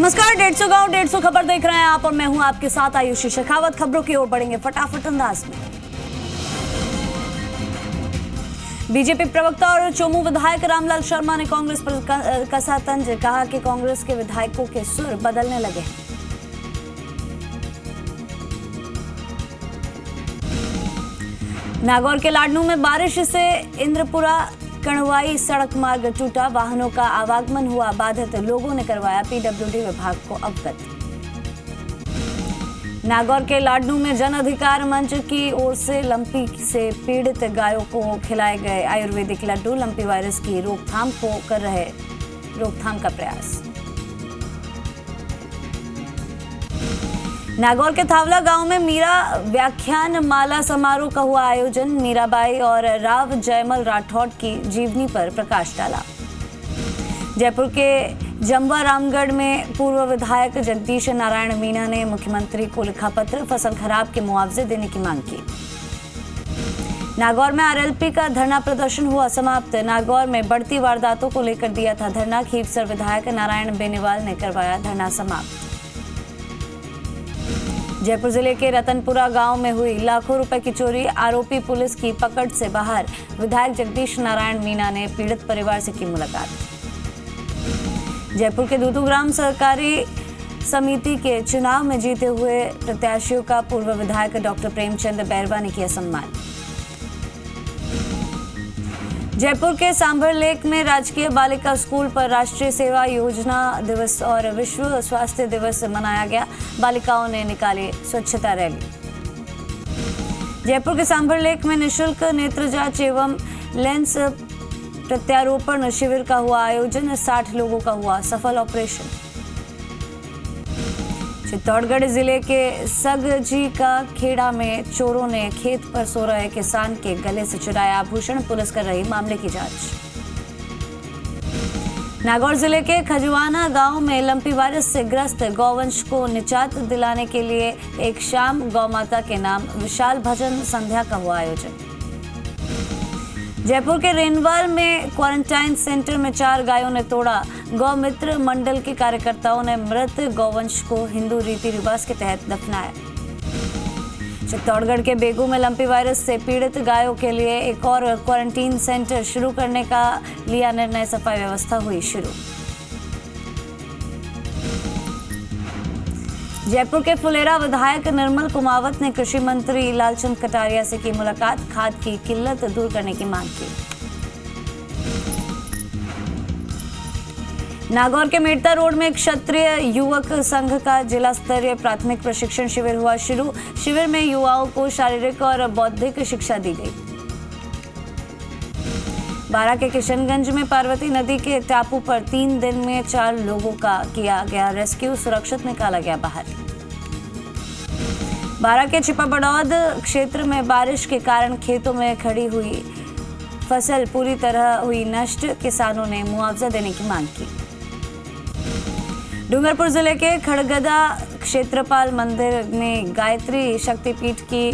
नमस्कार, 150 गांव 150 खबर देख रहे हैं आप और मैं हूं आपके साथ आयुषी शेखावत। खबरों की ओर बढ़ेंगे फटाफट अंदाज में। बीजेपी प्रवक्ता और चोमू विधायक रामलाल शर्मा ने कांग्रेस पर कसा तंज। कहा कि कांग्रेस के विधायकों के सुर बदलने लगे हैं। नागौर के लाडनू में बारिश से इंद्रपुरा कणवाई सड़क मार्ग टूटा, वाहनों का आवागमन हुआ बाधित। लोगों ने करवाया पीडब्ल्यूडी विभाग को अवगत। नागौर के लाडनू में जन अधिकार मंच की ओर से लंपी से पीड़ित गायों को खिलाए गए आयुर्वेदिक लड्डू। लंपी वायरस की रोकथाम का प्रयास। नागौर के थावला गांव में मीरा व्याख्यान माला समारोह का हुआ आयोजन। मीराबाई और राव जयमल राठौड़ की जीवनी पर प्रकाश डाला। जयपुर के जम्बा रामगढ़ में पूर्व विधायक जगदीश नारायण मीणा ने मुख्यमंत्री को लिखा पत्र। फसल खराब के मुआवजे देने की मांग की। नागौर में आरएलपी का धरना प्रदर्शन हुआ समाप्त। नागौर में बढ़ती वारदातों को लेकर दिया था धरना। खीवसर विधायक नारायण बेनीवाल ने करवाया धरना समाप्त। जयपुर जिले के रतनपुरा गांव में हुई लाखों रुपए की चोरी, आरोपी पुलिस की पकड़ से बाहर। विधायक जगदीश नारायण मीणा ने पीड़ित परिवार से की मुलाकात। जयपुर के दूधूग्राम सहकारी समिति के चुनाव में जीते हुए प्रत्याशियों का पूर्व विधायक डॉक्टर प्रेमचंद बैरवा ने किया सम्मान। जयपुर के सांभर लेक में राजकीय बालिका स्कूल पर राष्ट्रीय सेवा योजना दिवस और विश्व स्वास्थ्य दिवस मनाया गया। बालिकाओं ने निकाली स्वच्छता रैली। जयपुर के सांभर लेक में निःशुल्क नेत्र जांच एवं लेंस प्रत्यारोपण शिविर का हुआ आयोजन। 60 लोगों का हुआ सफल ऑपरेशन। चित्तौड़गढ़ जिले के सगजी का खेड़ा में चोरों ने खेत पर सो रहे किसान के गले से चुराया आभूषण। पुलिस कर रही मामले की जांच। नागौर जिले के खजुआना गांव में लंपी वायरस से ग्रस्त गौवंश को निजात दिलाने के लिए एक शाम गौ माता के नाम विशाल भजन संध्या का हुआ आयोजन। जयपुर के रेनवाल में क्वारंटाइन सेंटर में 4 गायों ने तोड़ा। गौ मित्र मंडल के कार्यकर्ताओं ने मृत गौवंश को हिंदू रीति रिवाज के तहत दफनाया। चित्तौड़गढ़ के बेगू में लंपी वायरस से पीड़ित गायों के लिए एक और क्वारंटीन सेंटर शुरू करने का लिया निर्णय। सफाई व्यवस्था हुई शुरू। जयपुर के फुलेरा विधायक निर्मल कुमावत ने कृषि मंत्री लालचंद कटारिया से की मुलाकात। खाद की किल्लत दूर करने की मांग की। नागौर के मेड़ता रोड में क्षत्रिय युवक संघ का जिला स्तरीय प्राथमिक प्रशिक्षण शिविर हुआ शुरू। शिविर में युवाओं को शारीरिक और बौद्धिक शिक्षा दी गई। बारा के किशनगंज में पार्वती नदी के टापू पर 3 दिन में 4 लोगों का किया गया रेस्क्यू। सुरक्षित निकाला गया बाहर। बारा के छिपाबड़ौद क्षेत्र में बारिश के कारण खेतों में खड़ी हुई फसल पूरी तरह हुई नष्ट। किसानों ने मुआवजा देने की मांग की। डूंगरपुर जिले के खड़गदा क्षेत्रपाल मंदिर में गायत्री शक्तिपीठ की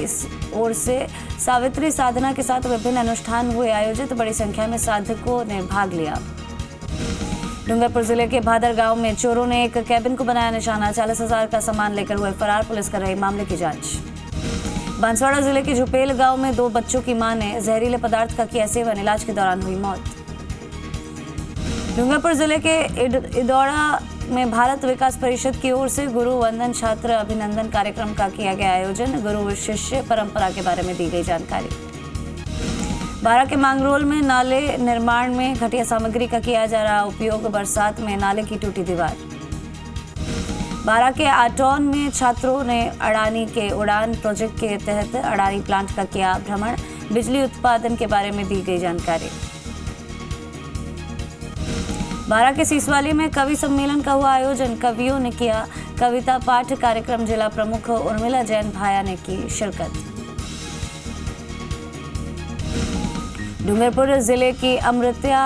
ओर से सावित्री साधना के साथ विभिन्न अनुष्ठान हुए आयोजित। बड़ी संख्या में साधकों ने भाग लिया। डूंगरपुर जिले के भादर गांव में चोरों ने एक कैबिन को बनाया निशाना। 40,000 का सामान लेकर हुए फरार। पुलिस कर रही मामले की जांच। बांसवाड़ा जिले के झुपेल गांव में 2 बच्चों की मां ने जहरीले पदार्थ का किया सेवन। इलाज के दौरान हुई मौत। डूंगरपुर जिले के इदौड़ा में भारत विकास परिषद की ओर से गुरु वंदन छात्र अभिनंदन कार्यक्रम का किया गया आयोजन। गुरु शिष्य परंपरा के बारे में दी गई जानकारी। बारा के मांगरोल में नाले निर्माण में घटिया सामग्री का किया जा रहा उपयोग। बरसात में नाले की टूटी दीवार। बारा के आटौन में छात्रों ने अडानी के उड़ान प्रोजेक्ट के तहत अडानी प्लांट का किया भ्रमण। बिजली उत्पादन के बारे में दी गई जानकारी। बारा के सीसवाली में कवि सम्मेलन का हुआ आयोजन। कवियों ने किया कविता पाठ कार्यक्रम। जिला प्रमुख उर्मिला जैन भाया ने की शिरकत। डूंगरपुर जिले की अमृत्या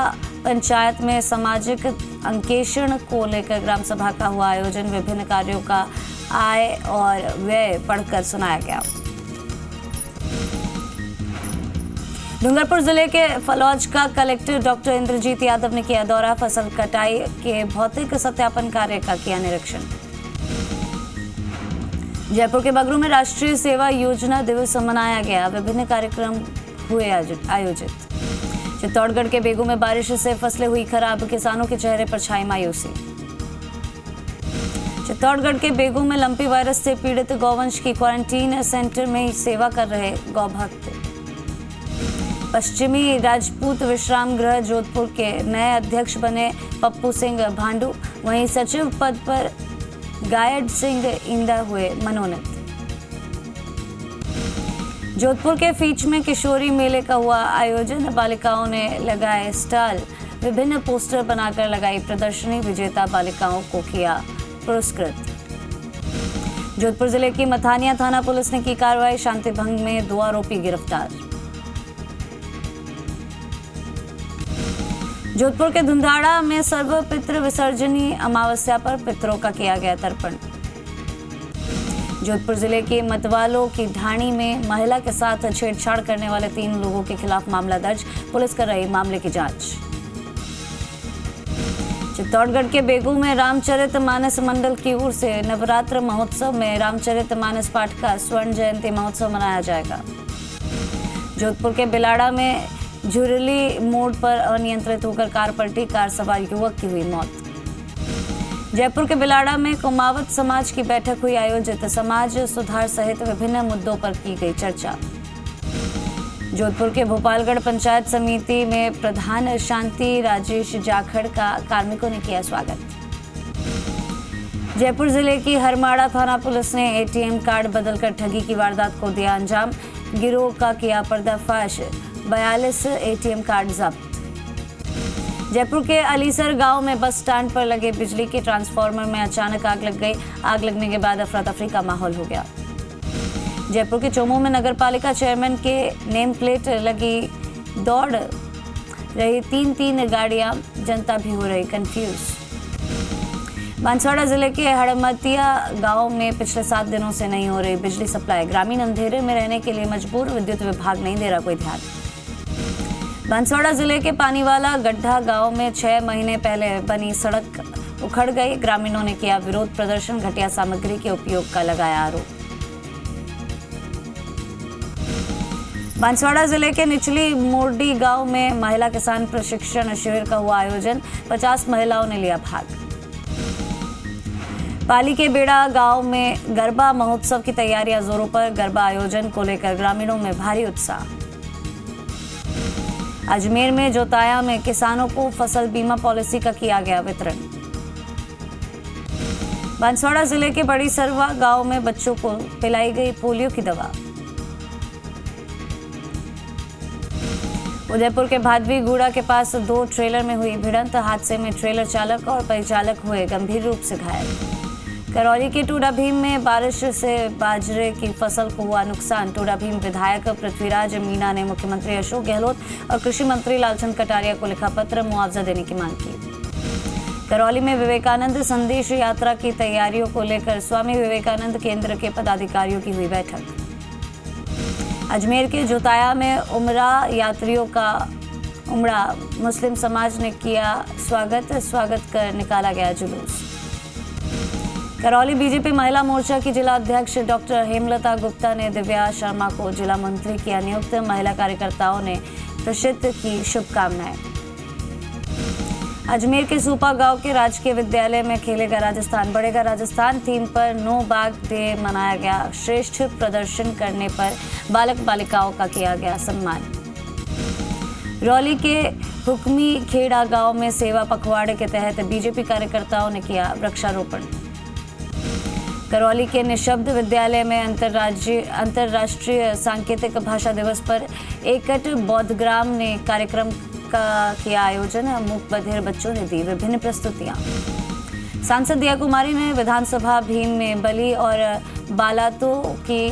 पंचायत में सामाजिक अंकेक्षण को लेकर ग्राम सभा का हुआ आयोजन। विभिन्न कार्यों का आय और व्यय पढ़कर सुनाया गया। डूंगरपुर जिले के फलौज का कलेक्टर डॉक्टर इंद्रजीत यादव ने किया दौरा, फसल कटाई के भौतिक सत्यापन कार्य का किया निरीक्षण। जयपुर के बगरू में राष्ट्रीय सेवा योजना दिवस मनाया गया, विभिन्न कार्यक्रम हुए आयोजित। चित्तौड़गढ़ के बेगू में बारिश से फसलें हुई खराब, किसानों के चेहरे पर छाई मायूसी। चित्तौड़गढ़ के बेगू में लंपी वायरस से पीड़ित गौवंश की क्वारंटीन सेंटर में सेवा कर रहे गौभक्त। पश्चिमी राजपूत विश्राम गृह जोधपुर के नए अध्यक्ष बने पप्पू सिंह भांडू, वहीं सचिव पद पर गायड सिंह इंदा हुए मनोनीत। जोधपुर के फीच में किशोरी मेले का हुआ आयोजन, बालिकाओं ने लगाए स्टॉल, विभिन्न पोस्टर बनाकर लगाई प्रदर्शनी, विजेता बालिकाओं को किया पुरस्कृत। जोधपुर जिले की मथानिया थाना पुलिस ने की कार्रवाई, शांति भंग में 2 आरोपी गिरफ्तार। जोधपुर के धुंधाड़ा में सर्व पितृ विसर्जनी अमावस्या पर पितरों का किया गया तर्पण। जोधपुर जिले के मतवालों की ढाणी में महिला के साथ छेड़छाड़ करने वाले 3 लोगों के खिलाफ मामला दर्ज, पुलिस कर रही मामले की जांच। चित्तौड़गढ़ के बेगू में रामचरितमानस मंडल की ओर से नवरात्र महोत्सव में रामचरितमानस पाठ का स्वर्ण जयंती महोत्सव मनाया जाएगा। जोधपुर के बिलाड़ा में झुरली मोड़ पर अनियंत्रित होकर कार पलटी, कार सवार युवक की हुई मौत। जयपुर के बिलाड़ा में कुमावत समाज की बैठक हुई आयोजित, समाज सुधार सहित विभिन्न मुद्दों पर की गई चर्चा। जोधपुर के भोपालगढ़ पंचायत समिति में प्रधान शांति राजेश जाखड़ का कार्मिकों ने किया स्वागत। जयपुर जिले की हरमाड़ा थाना पुलिस ने एटीएम कार्ड बदलकर ठगी की वारदात को दिया अंजाम, गिरोह का किया पर्दाफाश, 42 एटीएम कार्ड जब्त। जयपुर के अलीसर गांव में बस स्टैंड पर लगे बिजली के ट्रांसफार्मर में अचानक आग लग गई, आग लगने के बाद अफरा तफरी का माहौल हो गया। जयपुर के चोमू में नगर पालिका चेयरमैन के नेम प्लेट लगी दौड़ रही 3 गाड़ियां, जनता भी हो रही कंफ्यूज। बांसवाड़ा जिले के हड़मतिया गांव में पिछले 7 दिनों से नहीं हो रही बिजली सप्लाई, ग्रामीण अंधेरे में रहने के लिए मजबूर, विद्युत विभाग नहीं दे रहा कोई ध्यान। बांसवाड़ा जिले के पानीवाला गड्ढा गांव में 6 महीने पहले बनी सड़क उखड़ गई, ग्रामीणों ने किया विरोध प्रदर्शन, घटिया सामग्री के उपयोग का लगाया आरोप। बांसवाड़ा जिले के निचली मोरडी गांव में महिला किसान प्रशिक्षण शिविर का हुआ आयोजन, 50 महिलाओं ने लिया भाग। पाली के बेड़ा गांव में गरबा महोत्सव की तैयारियां जोरों पर, गरबा आयोजन को लेकर ग्रामीणों में भारी उत्साह। अजमेर में जोताया में किसानों को फसल बीमा पॉलिसी का किया गया वितरण। बांसवाड़ा जिले के बड़ी सरवा गांव में बच्चों को पिलाई गई पोलियो की दवा। उदयपुर के भादवी गूड़ा के पास 2 ट्रेलर में हुई भिड़ंत, हादसे में ट्रेलर चालक और परिचालक हुए गंभीर रूप से घायल। करौली के टूडा भीम में बारिश से बाजरे की फसल को हुआ नुकसान, टूडा भीम विधायक पृथ्वीराज मीणा ने मुख्यमंत्री अशोक गहलोत और कृषि मंत्री लालचंद कटारिया को लिखा पत्र, मुआवजा देने की मांग की। करौली में विवेकानंद संदेश यात्रा की तैयारियों को लेकर स्वामी विवेकानंद केंद्र के पदाधिकारियों की हुई बैठक। अजमेर के जोताया में उमरा यात्रियों का उमड़ा, मुस्लिम समाज ने किया स्वागत कर निकाला गया जुलूस। करौली बीजेपी महिला मोर्चा की जिला अध्यक्ष डॉक्टर हेमलता गुप्ता ने दिव्या शर्मा को जिला मंत्री किया नियुक्त, महिला कार्यकर्ताओं ने प्रसिद्ध की शुभकामनाएं। अजमेर के सूपा गांव के राजकीय विद्यालय में खेलेगा राजस्थान बढ़ेगा राजस्थान थीम पर नो बाग डे मनाया गया, श्रेष्ठ प्रदर्शन करने पर बालक बालिकाओं का किया गया सम्मान। रौली के हुक्मी खेड़ा गांव में सेवा पखवाड़े के तहत बीजेपी कार्यकर्ताओं ने किया वृक्षारोपण। करौली के निशब्द विद्यालय में अंतर्राष्ट्रीय सांकेतिक भाषा दिवस पर एकट बौद्धग्राम ने कार्यक्रम का किया आयोजन, मूक बधिर बच्चों ने दी विभिन्न प्रस्तुतियां। सांसद दिया कुमारी ने विधानसभा भीम में बली और बालातो की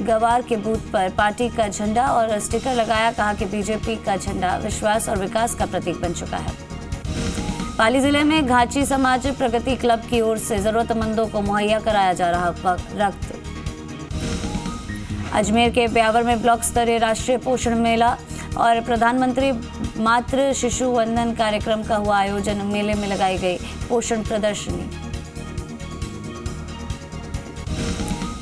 गवार के बूथ पर पार्टी का झंडा और स्टिकर लगाया, कहा कि बीजेपी का झंडा विश्वास और विकास का प्रतीक बन चुका है। पाली जिले में घाची समाज प्रगति क्लब की ओर से जरूरतमंदों को मुहैया कराया जा रहा रक्त। अजमेर के ब्यावर में ब्लॉक स्तरीय राष्ट्रीय पोषण मेला, और प्रधानमंत्री मातृ शिशु वंदन कार्यक्रम का हुआ आयोजन। मेले में लगाई गई पोषण प्रदर्शनी।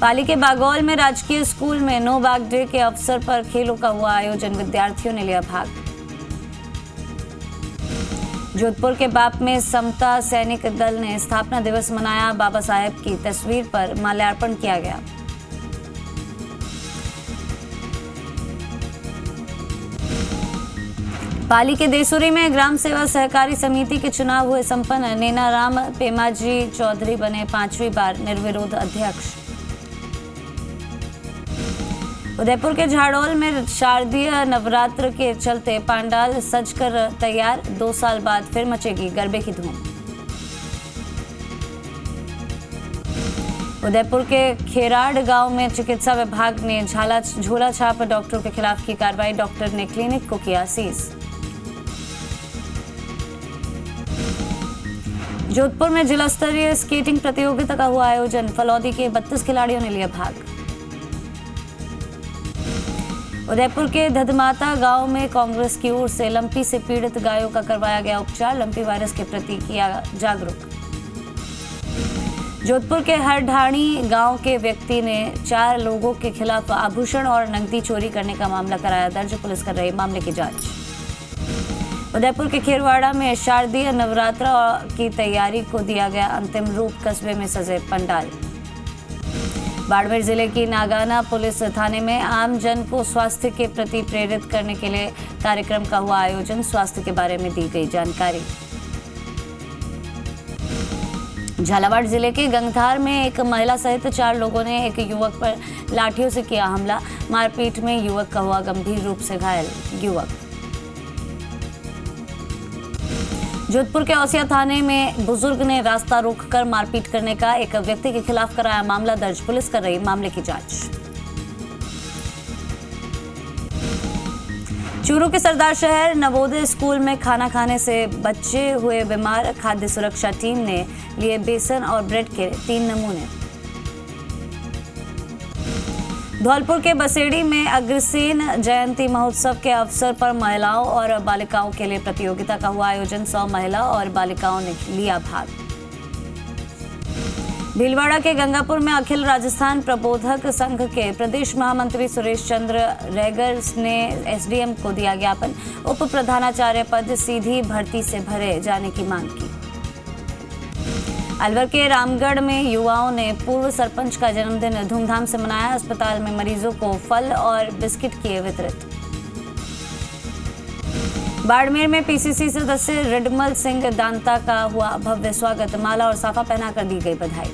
पाली के बागौल में राजकीय स्कूल में नो बाग डे के अवसर पर खेलों का हुआ आयोजन। विद्यार्थियों ने लिया भाग। जोधपुर के बाप में समता सैनिक दल ने स्थापना दिवस मनाया। बाबा साहेब की तस्वीर पर माल्यार्पण किया गया। पाली के देसुरी में ग्राम सेवा सहकारी समिति के चुनाव हुए संपन्न। नैनाराम पेमाजी चौधरी बने 5वीं बार निर्विरोध अध्यक्ष। उदयपुर के झाड़ोल में शारदीय नवरात्र के चलते पंडाल सजकर तैयार। 2 साल बाद फिर मचेगी गरबे की धूम। उदयपुर के खेराड़ गांव में चिकित्सा विभाग ने झोला छाप डॉक्टरों के खिलाफ की कार्रवाई। डॉक्टर ने क्लिनिक को किया सीज। जोधपुर में जिला स्तरीय स्केटिंग प्रतियोगिता का हुआ आयोजन। फलौदी के 32 खिलाड़ियों ने लिया भाग। उदयपुर के धधमाता गांव में कांग्रेस की ओर से लंपी से पीड़ित गायों का करवाया गया उपचार। लंपी वायरस के प्रति किया जागरूक। जोधपुर के हरढाणी गांव के व्यक्ति ने 4 लोगों के खिलाफ आभूषण और नकदी चोरी करने का मामला कराया दर्ज। पुलिस कर रही मामले की जांच। उदयपुर के खेरवाड़ा में शारदीय नवरात्र की तैयारी को दिया गया अंतिम रूप। कस्बे में सजे पंडाल। बाड़मेर जिले की नागाना पुलिस थाने में आम जन को स्वास्थ्य के प्रति प्रेरित करने के लिए कार्यक्रम का हुआ आयोजन। स्वास्थ्य के बारे में दी गई जानकारी। झालावाड़ जिले के गंगधार में एक महिला सहित 4 लोगों ने एक युवक पर लाठियों से किया हमला। मारपीट में युवक का हुआ गंभीर रूप से घायल। युवक जोधपुर के औसिया थाने में बुजुर्ग ने रास्ता रोककर मारपीट करने का एक व्यक्ति के खिलाफ कराया मामला दर्ज। पुलिस कर रही मामले की जांच। चूरू के सरदार शहर नवोदय स्कूल में खाना खाने से बच्चे हुए बीमार। खाद्य सुरक्षा टीम ने लिए बेसन और ब्रेड के 3 नमूने। धौलपुर के बसेड़ी में अग्रसेन जयंती महोत्सव के अवसर पर महिलाओं और बालिकाओं के लिए प्रतियोगिता का हुआ आयोजन। 100 महिला और बालिकाओं ने लिया भाग। भीलवाड़ा के गंगापुर में अखिल राजस्थान प्रबोधक संघ के प्रदेश महामंत्री सुरेश चंद्र रैगर ने एसडीएम को दिया ज्ञापन। उप प्रधानाचार्य पद सीधी भर्ती से भरे जाने की मांग की। अलवर के रामगढ़ में युवाओं ने पूर्व सरपंच का जन्मदिन धूमधाम से मनाया। अस्पताल में मरीजों को फल और बिस्किट किए वितरित। बाड़मेर में पीसीसी सदस्य रिडमल सिंह दांता का हुआ भव्य स्वागत। माला और साफा पहनाकर दी गई बधाई।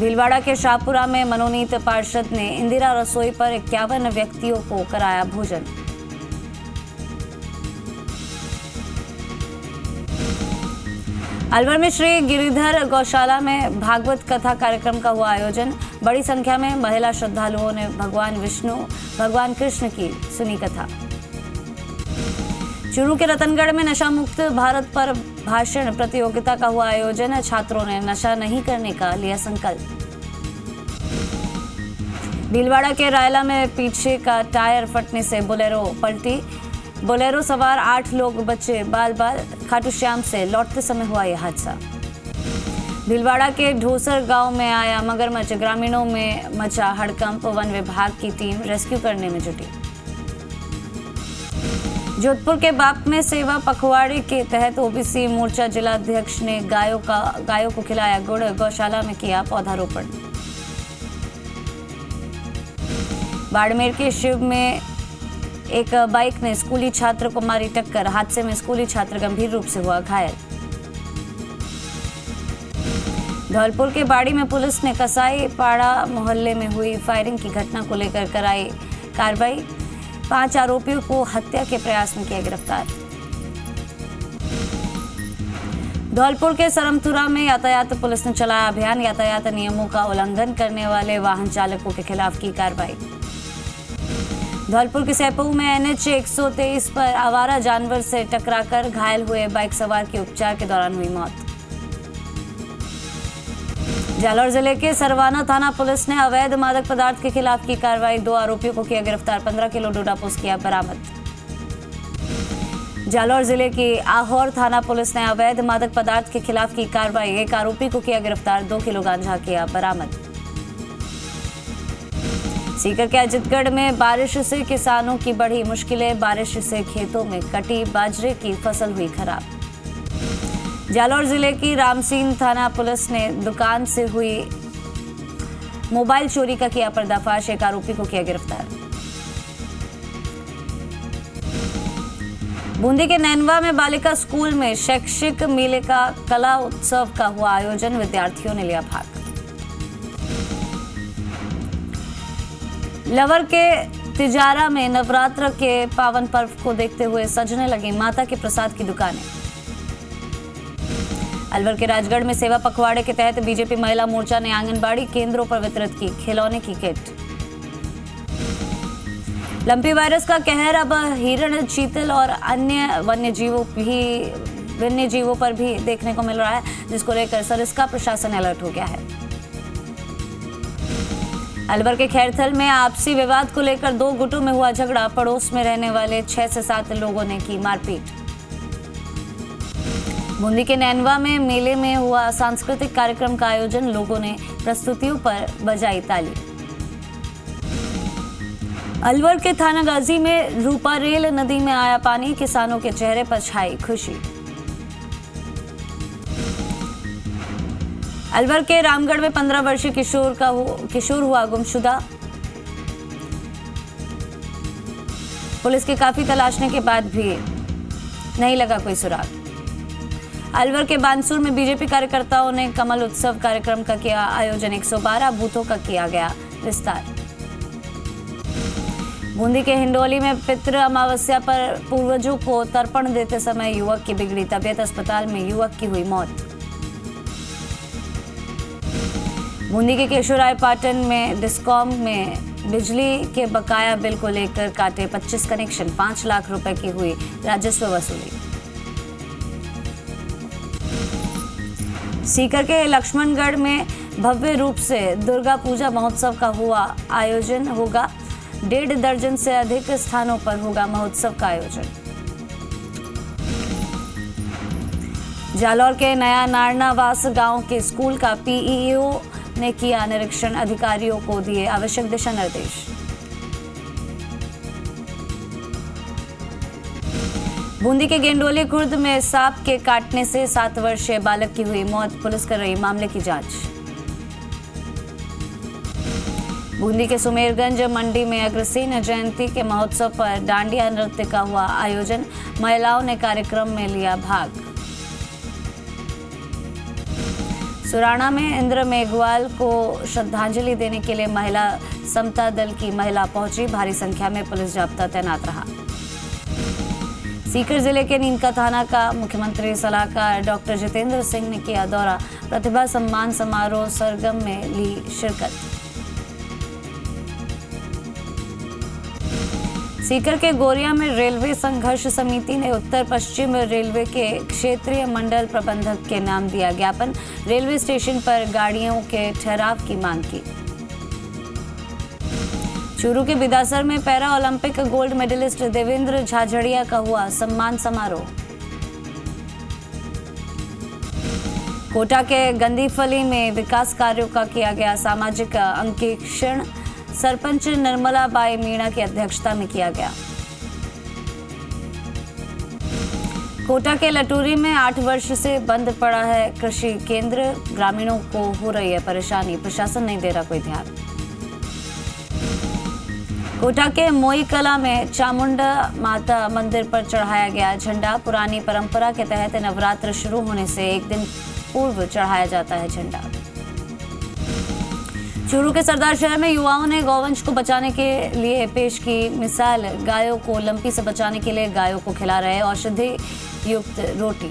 भीलवाड़ा के शाहपुरा में मनोनीत पार्षद ने इंदिरा रसोई पर 51 व्यक्तियों को कराया भोजन। अलवर में श्री गिरिधर गौशाला में भागवत कथा कार्यक्रम का हुआ आयोजन। बड़ी संख्या में महिला श्रद्धालुओं ने भगवान विष्णु भगवान कृष्ण की सुनी कथा। चूरू के रतनगढ़ में नशा मुक्त भारत पर भाषण प्रतियोगिता का हुआ आयोजन। छात्रों ने नशा नहीं करने का लिया संकल्प। भीलवाड़ा के रायला में पीछे का टायर फटने से बोलेरो पलटी। बोलेरो सवार 8 लोग बचे बाल खाटू श्याम से लौटते समय हुआ यह हादसा। भीलवाड़ा के ढोसर गांव में आया मगरमच्छ। ग्रामीणों में मचा हड़कंप। वन विभाग की टीम रेस्क्यू करने में जुटी। जोधपुर के बाप में सेवा पखवाड़े के तहत ओबीसी मोर्चा जिलाध्यक्ष ने गायों को खिलाया गुड़। गौशाला में किया पौधारोपण। बाड़मेर के शिव में एक बाइक ने स्कूली छात्र को मारी टक्कर। हादसे में स्कूली छात्र गंभीर रूप से हुआ घायल। धौलपुर के बाड़ी में पुलिस ने कसाई पाड़ा मोहल्ले में हुई फायरिंग की घटना को लेकर कराई कार्रवाई। 5 आरोपियों को हत्या के प्रयास में किया गिरफ्तार। धौलपुर के सरमथुरा में यातायात पुलिस ने चलाया अभियान। यातायात नियमों का उल्लंघन करने वाले वाहन चालकों के खिलाफ की कार्रवाई। धौलपुर के सैपऊ में NH 123 पर आवारा जानवर से टकराकर घायल हुए बाइक सवार की उपचार के दौरान हुई मौत। जालौर जिले के सरवाना थाना पुलिस ने अवैध मादक पदार्थ के खिलाफ की कार्रवाई। 2 आरोपियों को किया गिरफ्तार। 15 किलो डोडापोस्त किया बरामद। जालौर जिले की आहोर थाना पुलिस ने अवैध मादक पदार्थ के खिलाफ की कार्रवाई। 1 आरोपी को किया गिरफ्तार। 2 किलो गांजा किया बरामद। सीकर के अजितगढ़ में बारिश से किसानों की बढ़ी मुश्किलें। बारिश से खेतों में कटी बाजरे की फसल हुई खराब। जालौर जिले की रामसीन थाना पुलिस ने दुकान से हुई मोबाइल चोरी का किया पर्दाफाश। 1 आरोपी को किया गिरफ्तार। बूंदी के नैनवा में बालिका स्कूल में शैक्षिक मेले का कला उत्सव का हुआ आयोजन। विद्यार्थियों ने लिया भाग। लवर के तिजारा में नवरात्र के पावन पर्व को देखते हुए सजने लगी माता के प्रसाद की दुकानें। अलवर के राजगढ़ में सेवा पखवाड़े के तहत बीजेपी महिला मोर्चा ने आंगनबाड़ी केंद्रों पर वितरित की खिलौने की किट। लंपी वायरस का कहर अब हिरण, चीतल और अन्य वन्य जीवों पर भी देखने को मिल रहा है, जिसको लेकर सरिस्का प्रशासन अलर्ट हो गया है। अलवर के खैरथल में आपसी विवाद को लेकर 2 गुटों में हुआ झगड़ा। पड़ोस में रहने वाले 6 से 7 लोगों ने की मारपीट। बूंदी के नैनवा में मेले में हुआ सांस्कृतिक कार्यक्रम का आयोजन। लोगों ने प्रस्तुतियों पर बजाई ताली। अलवर के थाना गाजी में रूपारेल नदी में आया पानी। किसानों के चेहरे पर छाई खुशी। अलवर के रामगढ़ में 15 वर्षीय किशोर हुआ गुमशुदा। पुलिस की काफी तलाशने के बाद भी नहीं लगा कोई सुराग। अलवर के बानसूर में बीजेपी कार्यकर्ताओं ने कमल उत्सव कार्यक्रम का किया आयोजन। 112 बूथों का किया गया विस्तार। बूंदी के हिंडोली में पितृ अमावस्या पर पूर्वजों को तर्पण देते समय युवक की बिगड़ी तबीयत। अस्पताल में युवक की हुई मौत। बूंदी के केशोरायपाटन में डिस्कॉम में बिजली के बकाया बिल को लेकर काटे 25 कनेक्शन। 5 लाख रुपए की हुई राजस्व वसूली। सीकर के लक्ष्मणगढ़ में भव्य रूप से दुर्गा पूजा महोत्सव का हुआ आयोजन होगा। 1.5 दर्जन से अधिक स्थानों पर होगा महोत्सव का आयोजन। जालौर के नया नारनावास गांव के स्कूल का पीईओ ने किया निरीक्षण। अधिकारियों को दिए आवश्यक दिशा निर्देश। बूंदी के गेंडोली खुर्द में सांप के काटने से 7 वर्षीय बालक की हुई मौत। पुलिस कर रही मामले की जांच। बूंदी के सुमेरगंज मंडी में अग्रसेन जयंती के महोत्सव पर डांडिया नृत्य का हुआ आयोजन। महिलाओं ने कार्यक्रम में लिया भाग। सुराणा में इंद्र मेघवाल को श्रद्धांजलि देने के लिए महिला समता दल की महिला पहुंची। भारी संख्या में पुलिस जाब्ता तैनात रहा। सीकर जिले के नीमका थाना का मुख्यमंत्री सलाहकार डॉक्टर जितेंद्र सिंह ने किया दौरा। प्रतिभा सम्मान समारोह सरगम में ली शिरकत। सीकर के गोरिया में रेलवे संघर्ष समिति ने उत्तर पश्चिम रेलवे के क्षेत्रीय मंडल प्रबंधक के नाम दिया ज्ञापन। रेलवे स्टेशन पर गाड़ियों के ठहराव की मांग की। चूरू के बिदासर में para Olympic gold medalist Devendra Jhajharia का हुआ सम्मान समारोह। कोटा के गंदीफली में विकास कार्यों का किया गया सामाजिक अंकेक्षण। सरपंच निर्मला बाई मीणा की अध्यक्षता में किया गया। कोटा के लटूरी में 8 वर्ष से बंद पड़ा है कृषि केंद्र। ग्रामीणों को हो रही है परेशानी, प्रशासन नहीं दे रहा कोई ध्यान। कोटा के मोई कला में चामुंडा माता मंदिर पर चढ़ाया गया झंडा। पुरानी परंपरा के तहत नवरात्र शुरू होने से 1 दिन पूर्व चढ़ाया जाता है झंडा। चूरू के सरदार शहर में युवाओं ने गौवंश को बचाने के लिए पेश की मिसाल। गायों को लंपी से बचाने के लिए गायों को खिला रहे औषधि युक्त रोटी।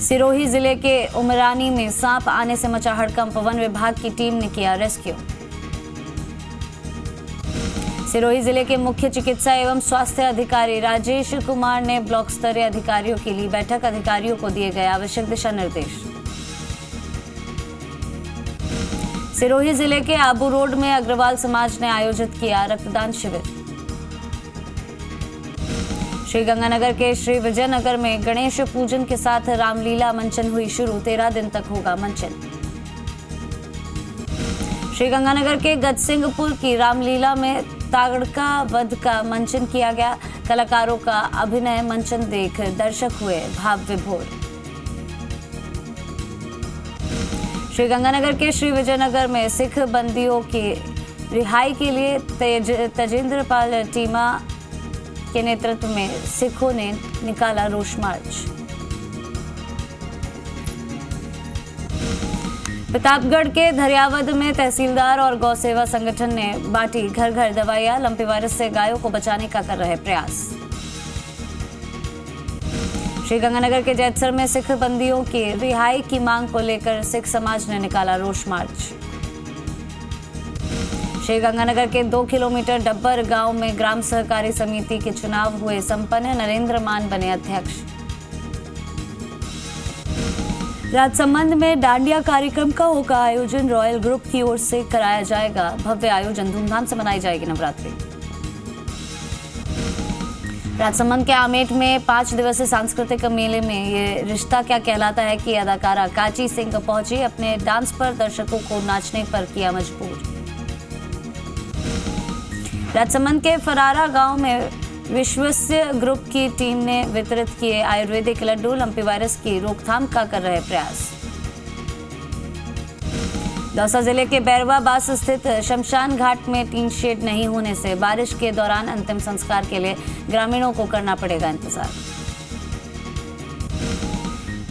सिरोही जिले के उमरानी में सांप आने से मचा हड़कंप। वन विभाग की टीम ने किया रेस्क्यू। सिरोही जिले के मुख्य चिकित्सा एवं स्वास्थ्य अधिकारी राजेश कुमार ने ब्लॉक स्तरीय अधिकारियों की ली बैठक। अधिकारियों को दिए गए आवश्यक दिशा निर्देश। सिरोही जिले के आबू रोड में अग्रवाल समाज ने आयोजित किया रक्तदान शिविर। श्री गंगानगर के श्री विजयनगर में गणेश पूजन के साथ रामलीला मंचन हुई शुरू। 13 दिन तक होगा मंचन। श्री गंगानगर के गजसिंहपुर की रामलीला में तागड़का वध का मंचन किया गया। कलाकारों का अभिनय मंचन देख दर्शक हुए भाव विभोर। श्री गंगानगर के श्री विजयनगर में सिख बंदियों की रिहाई के लिए तेजेंद्र पाल टीमा के नेतृत्व में सिखों ने निकाला रोष मार्च। प्रतापगढ़ के धरियावद में तहसीलदार और गौ सेवा संगठन ने बांटी घर घर दवाइयां। लंपी वायरस से गायों को बचाने का कर रहे प्रयास। श्री गंगानगर के जैतसर में सिख बंदियों की रिहाई की मांग को लेकर सिख समाज ने निकाला रोष मार्च। श्री गंगानगर के 2 किलोमीटर डब्बर गांव में ग्राम सहकारी समिति के चुनाव हुए संपन्न। नरेंद्र मान बने अध्यक्ष। राजसमंद में डांडिया कार्यक्रम का होगा आयोजन। रॉयल ग्रुप की ओर से कराया जाएगा भव्य आयोजन। धूमधाम से मनाई जाएगी नवरात्रि। राजसमंद के आमेट में 5 दिवसीय सांस्कृतिक मेले में ये रिश्ता क्या कहलाता है कि अदाकारा काची सिंह पहुंची। अपने डांस पर दर्शकों को नाचने पर किया मजबूर। राजसमंद के फरारा गांव में विश्वस्य ग्रुप की टीम ने वितरित किए आयुर्वेदिक लड्डू। लंपी वायरस की रोकथाम का कर रहे प्रयास। दौसा जिले के बैरवा बास स्थित शमशान घाट में टीन शेड नहीं होने से बारिश के दौरान अंतिम संस्कार के लिए ग्रामीणों को करना पड़ेगा इंतजार।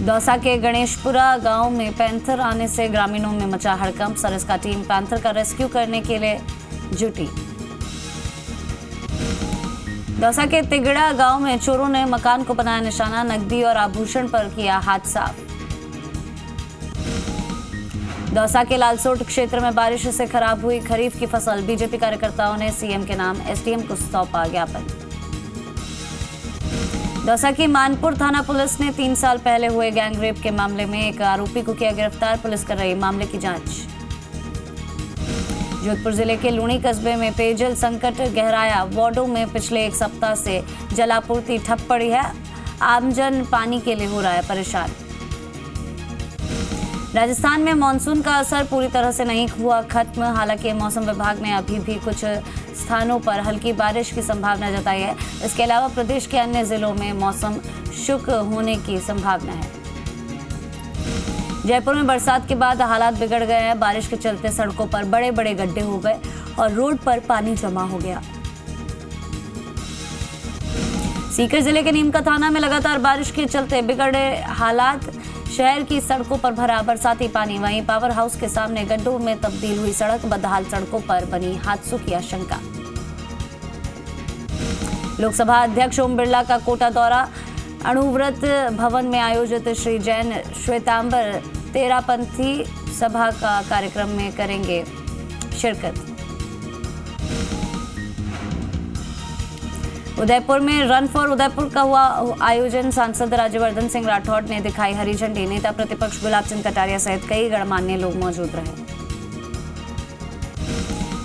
दौसा के गणेशपुरा गांव में पैंथर आने से ग्रामीणों में मचा हड़कंप। सरिस्का टीम पैंथर का रेस्क्यू करने के लिए जुटी। दौसा के तिगड़ा गांव में चोरों ने मकान को बनाया निशाना। नकदी और आभूषण पर किया हाथ साफ। दौसा के लालसोट क्षेत्र में बारिश से खराब हुई खरीफ की फसल। बीजेपी कार्यकर्ताओं ने सीएम के नाम एसडीएम को सौंपा ज्ञापन। दौसा की मानपुर थाना पुलिस ने 3 साल पहले हुए गैंगरेप के मामले में एक आरोपी को किया गिरफ्तार। पुलिस कर रही मामले की जांच। जोधपुर जिले के लूणी कस्बे में पेयजल संकट गहराया। वार्डों में पिछले 1 सप्ताह से जलापूर्ति ठप पड़ी है। आमजन पानी के लिए हो रहा है परेशान। राजस्थान में मानसून का असर पूरी तरह से नहीं हुआ खत्म। हालांकि मौसम विभाग ने अभी भी कुछ स्थानों पर हल्की बारिश की संभावना जताई है। इसके अलावा प्रदेश के अन्य जिलों में मौसम शुष्क होने की संभावना है। जयपुर में बरसात के बाद हालात बिगड़ गए हैं। बारिश के चलते सड़कों पर बड़े बड़े गड्ढे हो गए और रोड पर पानी जमा हो गया। सीकर जिले के नीमका थाना में लगातार बारिश के चलते बिगड़े हालात। शहर की सड़कों पर भरा बरसाती पानी। वहीं पावर हाउस के सामने गड्ढों में तब्दील हुई सड़क। बदहाल सड़कों पर बनी हादसों की आशंका। लोकसभा अध्यक्ष ओम बिरला का कोटा दौरा। अणुव्रत भवन में आयोजित श्री जैन श्वेतांबर तेरापंथी सभा का कार्यक्रम में करेंगे शिरकत। उदयपुर में रन फॉर उदयपुर का हुआ आयोजन। सांसद राज्यवर्धन सिंह राठौड़ ने दिखाई हरी झंडी। नेता प्रतिपक्ष गुलाब चंद कटारिया सहित कई गणमान्य लोग मौजूद रहे।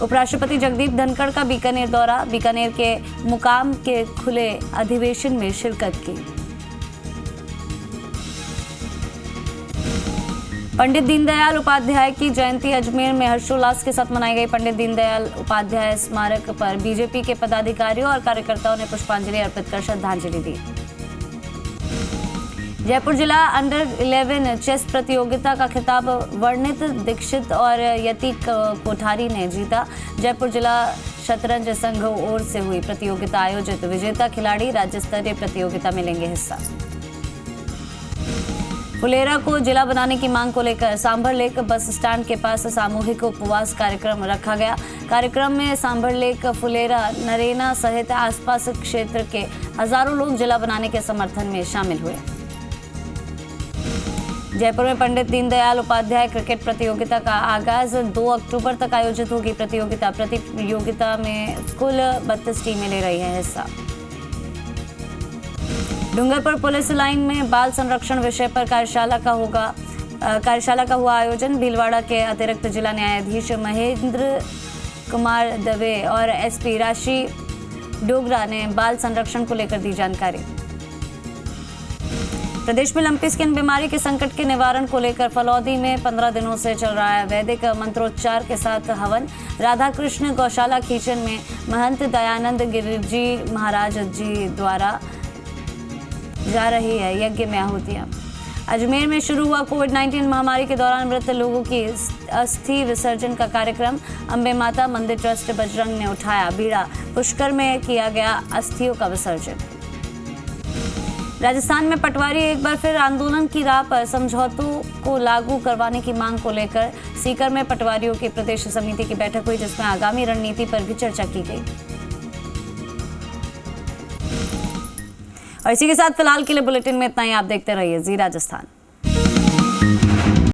उपराष्ट्रपति जगदीप धनखड़ का बीकानेर दौरा। बीकानेर के मुकाम के खुले अधिवेशन में शिरकत की। पंडित दीनदयाल उपाध्याय की जयंती अजमेर में हर्षोल्लास के साथ मनाई गई। पंडित दीनदयाल उपाध्याय स्मारक पर बीजेपी के पदाधिकारियों और कार्यकर्ताओं ने पुष्पांजलि अर्पित कर श्रद्धांजलि दी। जयपुर जिला अंडर 11 चेस प्रतियोगिता का खिताब वर्णित दीक्षित और यति कोठारी ने जीता। जयपुर जिला शतरंज संघ ओर से हुई प्रतियोगिता आयोजित। विजेता खिलाड़ी राज्य स्तरीय प्रतियोगिता में लेंगे हिस्सा। फुलेरा को जिला बनाने की मांग को लेकर सांभर लेक बस स्टैंड के पास सामूहिक उपवास कार्यक्रम रखा गया। कार्यक्रम में सांभर लेक, फुलेरा, नरेना सहित आसपास क्षेत्र के हजारों लोग जिला बनाने के समर्थन में शामिल हुए। जयपुर में पंडित दीनदयाल उपाध्याय क्रिकेट प्रतियोगिता का आगाज 2 अक्टूबर तक आयोजित होगी। प्रतियोगिता में कुल 32 टीमें ले रही हैं हिस्सा। डूंगरपुर पुलिस लाइन में बाल संरक्षण विषय पर कार्यशाला का होगा कार्यशाला का हुआ आयोजन। भीलवाड़ा के अतिरिक्त जिला न्यायाधीश महेंद्र कुमार दवे और एसपी राशि डोगरा ने बाल संरक्षण को लेकर दी जानकारी। प्रदेश में लंपी स्किन बीमारी के संकट के निवारण को लेकर फलौदी में 15 दिनों से चल रहा है वैदिक मंत्रोच्चार के साथ हवन। राधा कृष्ण गौशाला खींचन में महंत दयानंद गिरिजी महाराज जी द्वारा जा रही है यज्ञ में आहुतियां। अजमेर में शुरू हुआ कोविड-19 महामारी के दौरान मृत लोगों की अस्थि विसर्जन का कार्यक्रम। अंबे माता मंदिर ट्रस्ट बजरंग ने उठाया बीड़ा। पुष्कर में किया गया अस्थियों का विसर्जन। राजस्थान में पटवारी एक बार फिर आंदोलन की राह पर। समझौतों को लागू करवाने की मांग को लेकर सीकर में पटवारियों की प्रदेश समिति की बैठक हुई, जिसमें आगामी रणनीति पर भी चर्चा की गई। और इसी के साथ फिलहाल के लिए बुलेटिन में इतना ही। आप देखते रहिए जी राजस्थान।